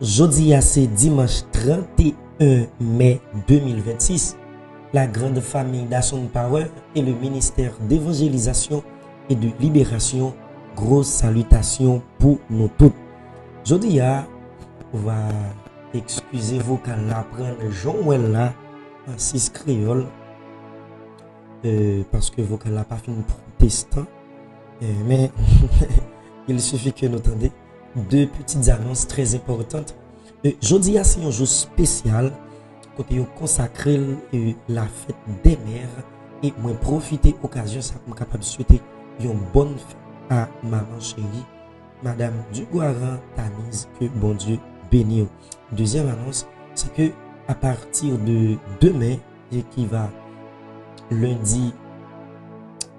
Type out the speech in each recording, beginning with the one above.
Jeudi c'est dimanche 31 mai 2026. La grande famille d'Asson Power et le ministère d'évangélisation et de libération. Grosse salutation pour nous tous. Jeudi on va excuser vocal là prendre Joël là en 6 créole parce que vocal là pas fini protestant mais il suffit que nous entendions deux petites annonces très importantes. Jeudi c'est un jour spécial côté consacré la fête des mères et moi profiter occasion ça pour capable de souhaiter une bonne fête à maman chérie madame Duguaran Tamise, que bon Dieu bénisse. Deuxième annonce, c'est que à partir de demain et qui va lundi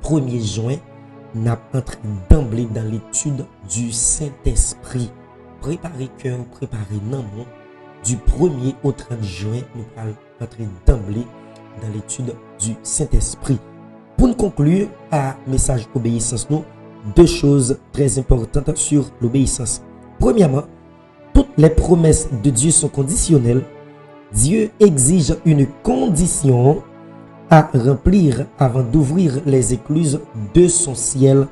1er juin, nous entré d'emblée dans l'étude du Saint-Esprit. Préparez cœur, préparez non du 1er au 30 juin, nous allons entrer d'emblée dans l'étude du Saint-Esprit. Pour nous conclure à message obéissance, nous deux choses très importantes sur l'obéissance. Premièrement, toutes les promesses de Dieu sont conditionnelles. Dieu exige une condition à remplir avant d'ouvrir les écluses de son ciel.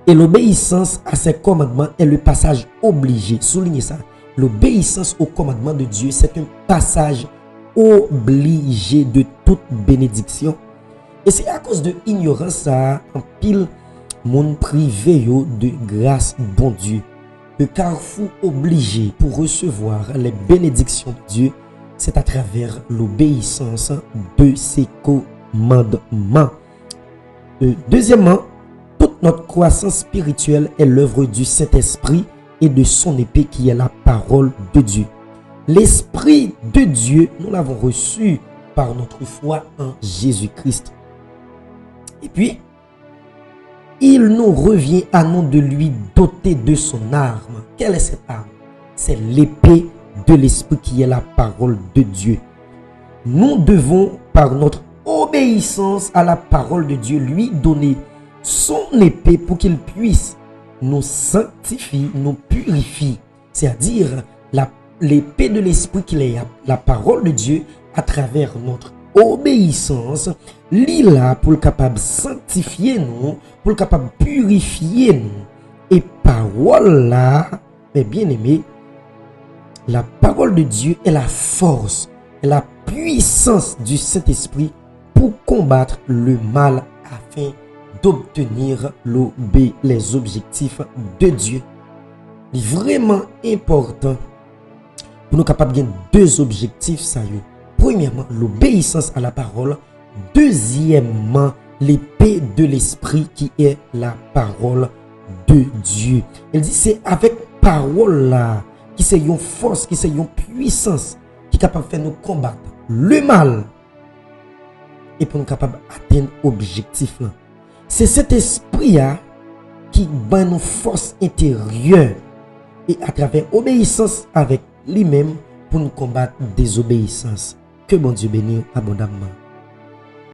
Et l'obéissance à ses commandements est le passage obligé. Soulignez ça. L'obéissance aux commandements de Dieu, c'est un passage obligé de toute bénédiction. Et c'est à cause de ignorance ça, en pile, monde privé de grâce, bon Dieu. Le carrefour obligé pour recevoir les bénédictions de Dieu, c'est à travers l'obéissance de ses commandements. Deuxièmement, toute notre croissance spirituelle est l'œuvre du Saint-Esprit et de son épée qui est la parole de Dieu. L'Esprit de Dieu, nous l'avons reçu par notre foi en Jésus-Christ. Et puis, il nous revient à nous de lui doter de son arme. Quelle est cette arme? C'est l'épée de l'Esprit qui est la parole de Dieu. Nous devons, par notre obéissance à la parole de Dieu, lui donner son épée pour qu'il puisse nous sanctifier, nous purifier. C'est-à-dire l'épée de l'Esprit qui est la parole de Dieu à travers notre obéissance, là pour le capable sanctifier nous, pour le capable purifier nous. Et parole là, mes bien-aimés, la parole de Dieu est la force, et la puissance du Saint-Esprit pour combattre le mal afin d'obtenir les objectifs de Dieu. Il est vraiment important pour nous capables de gagner deux objectifs, ça y est. Premièrement, l'obéissance à la parole. Deuxièmement, l'épée de l'Esprit qui est la parole de Dieu. Elle dit c'est avec parole là qui c'est une force, qui c'est une puissance qui est capable de faire nous combattre le mal et pour nous capable d'atteindre l'objectif là. C'est cet esprit là qui donne nous force intérieure et à travers obéissance avec lui-même pour nous combattre désobéissance. Que bon Dieu bénisse abondamment.